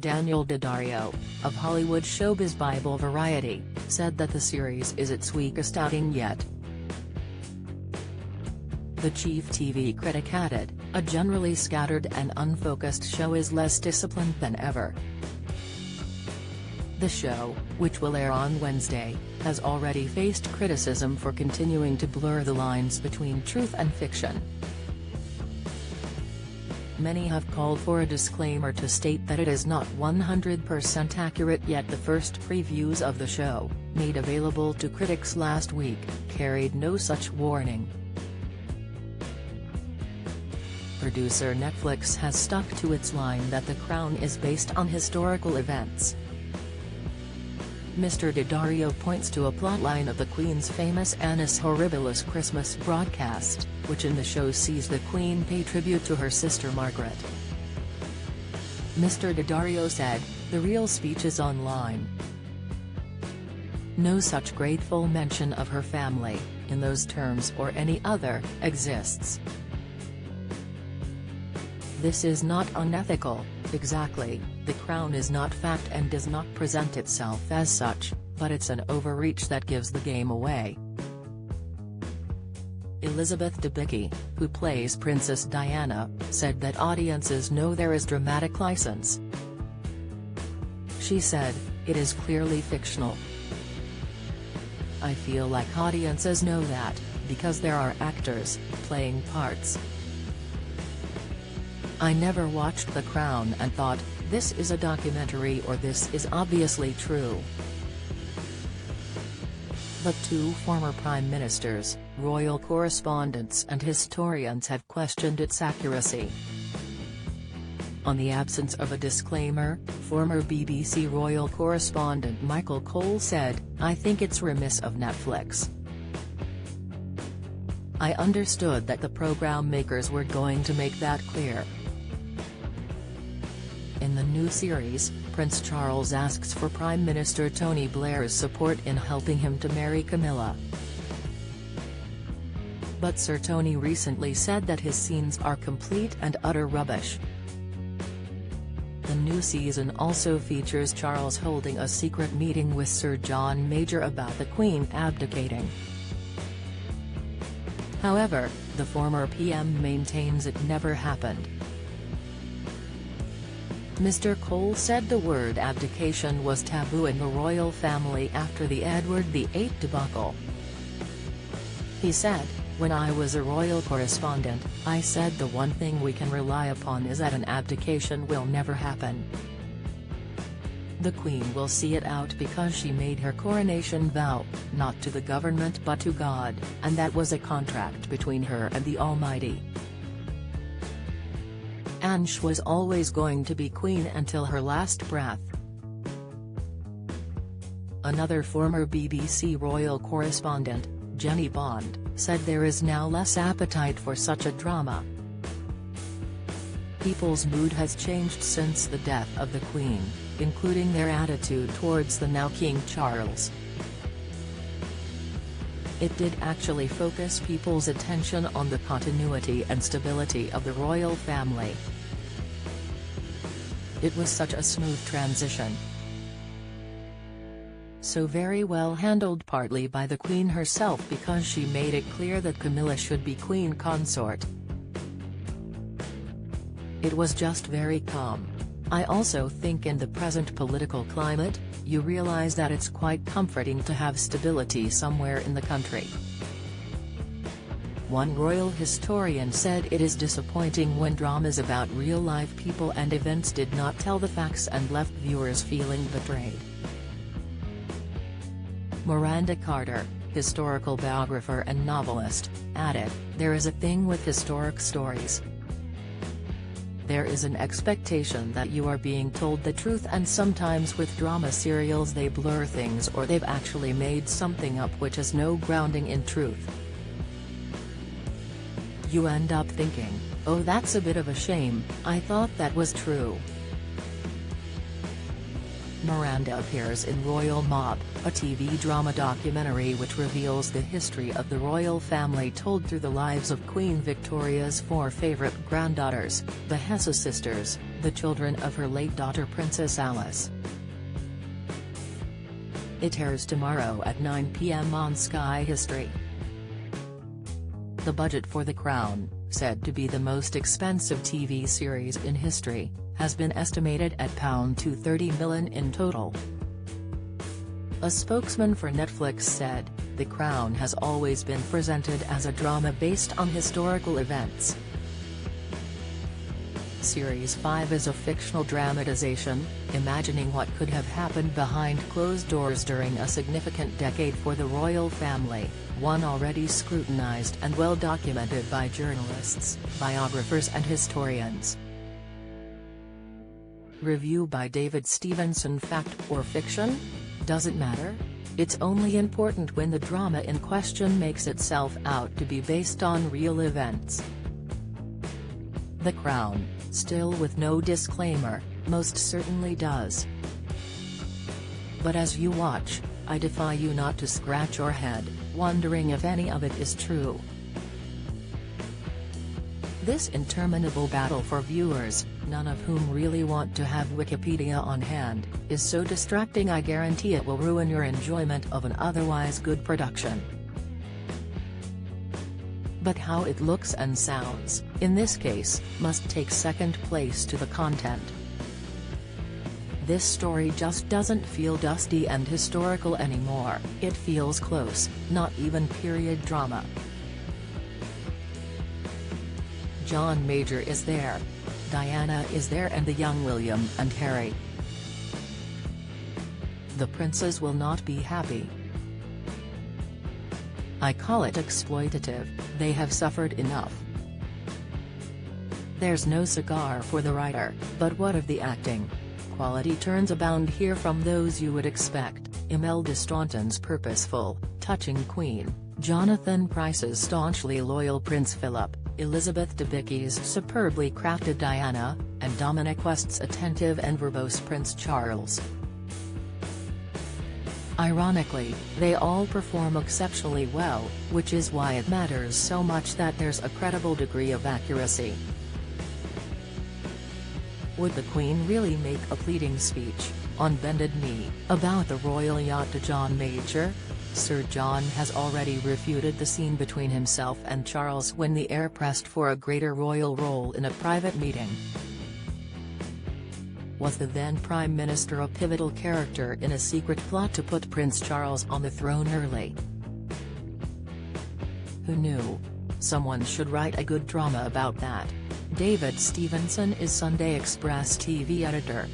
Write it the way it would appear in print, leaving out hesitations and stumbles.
Daniel Daddario, of Hollywood Showbiz Bible Variety, said that the series is its weakest outing yet. The chief TV critic added, "A generally scattered and unfocused show is less disciplined than ever." The show, which will air on Wednesday, has already faced criticism for continuing to blur the lines between truth and fiction. Many have called for a disclaimer to state that it is not 100% accurate, yet the first previews of the show, made available to critics last week, carried no such warning. Producer Netflix has stuck to its line that The Crown is based on historical events. Mr. Daddario points to a plotline of the Queen's famous Annus Horribilis Christmas broadcast, which in the show sees the Queen pay tribute to her sister Margaret. Mr. Daddario said, "The real speech is online. No such grateful mention of her family, in those terms or any other, exists. This is not unethical, exactly, The Crown is not fact and does not present itself as such, but it's an overreach that gives the game away." Elizabeth Debicki, who plays Princess Diana, said that audiences know there is dramatic license. She said, "It is clearly fictional. I feel like audiences know that, because there are actors, playing parts. I never watched The Crown and thought, this is a documentary or this is obviously true." But two former prime ministers, royal correspondents and historians have questioned its accuracy. On the absence of a disclaimer, former BBC royal correspondent Michael Cole said, "I think it's remiss of Netflix. I understood that the program makers were going to make that clear." In the new series, Prince Charles asks for Prime Minister Tony Blair's support in helping him to marry Camilla. But Sir Tony recently said that his scenes are complete and utter rubbish. The new season also features Charles holding a secret meeting with Sir John Major about the Queen abdicating. However, the former PM maintains it never happened. Mr. Cole said the word abdication was taboo in the royal family after the Edward VIII debacle. He said, "When I was a royal correspondent, I said the one thing we can rely upon is that an abdication will never happen. The Queen will see it out because she made her coronation vow, not to the government but to God, and that was a contract between her and the Almighty. Anne was always going to be Queen until her last breath." Another former BBC royal correspondent, Jenny Bond, said there is now less appetite for such a drama. "People's mood has changed since the death of the Queen, including their attitude towards the now King Charles. It did actually focus people's attention on the continuity and stability of the royal family. It was such a smooth transition. So very well handled, partly by the Queen herself because she made it clear that Camilla should be Queen Consort. It was just very calm. I also think in the present political climate, you realize that it's quite comforting to have stability somewhere in the country." One royal historian said it is disappointing when dramas about real-life people and events did not tell the facts and left viewers feeling betrayed. Miranda Carter, historical biographer and novelist, added, "There is a thing with historic stories. There is an expectation that you are being told the truth, and sometimes with drama serials they blur things or they've actually made something up which has no grounding in truth. You end up thinking, oh, that's a bit of a shame, I thought that was true." Miranda appears in Royal Mob, a TV drama documentary which reveals the history of the royal family told through the lives of Queen Victoria's four favourite granddaughters, the Hesse sisters, the children of her late daughter Princess Alice. It airs tomorrow at 9 p.m. on Sky History. The budget for The Crown, said to be the most expensive TV series in history, has been estimated at £230 million in total. A spokesman for Netflix said, "The Crown has always been presented as a drama based on historical events. Series 5 is a fictional dramatization, imagining what could have happened behind closed doors during a significant decade for the royal family, one already scrutinized and well documented by journalists, biographers and historians." Review by David Stevenson. Fact or fiction? Doesn't matter. It's only important when the drama in question makes itself out to be based on real events. The Crown, still with no disclaimer, most certainly does. But as you watch, I defy you not to scratch your head, wondering if any of it is true. This interminable battle for viewers, none of whom really want to have Wikipedia on hand, is so distracting I guarantee it will ruin your enjoyment of an otherwise good production. But how it looks and sounds, in this case, must take second place to the content. This story just doesn't feel dusty and historical anymore, it feels close, not even period drama. John Major is there. Diana is there and the young William and Harry. The princes will not be happy. I call it exploitative, they have suffered enough. There's no cigar for the writer, but what of the acting? Quality turns abound here from those you would expect, Imelda Staunton's purposeful, touching Queen, Jonathan Pryce's staunchly loyal Prince Philip, Elizabeth Debicki's superbly crafted Diana, and Dominic West's attentive and verbose Prince Charles. Ironically, they all perform exceptionally well, which is why it matters so much that there's a credible degree of accuracy. Would the Queen really make a pleading speech, on bended knee, about the royal yacht to John Major? Sir John has already refuted the scene between himself and Charles when the heir pressed for a greater royal role in a private meeting. Was the then Prime Minister a pivotal character in a secret plot to put Prince Charles on the throne early? Who knew? Someone should write a good drama about that. David Stevenson is Sunday Express TV editor.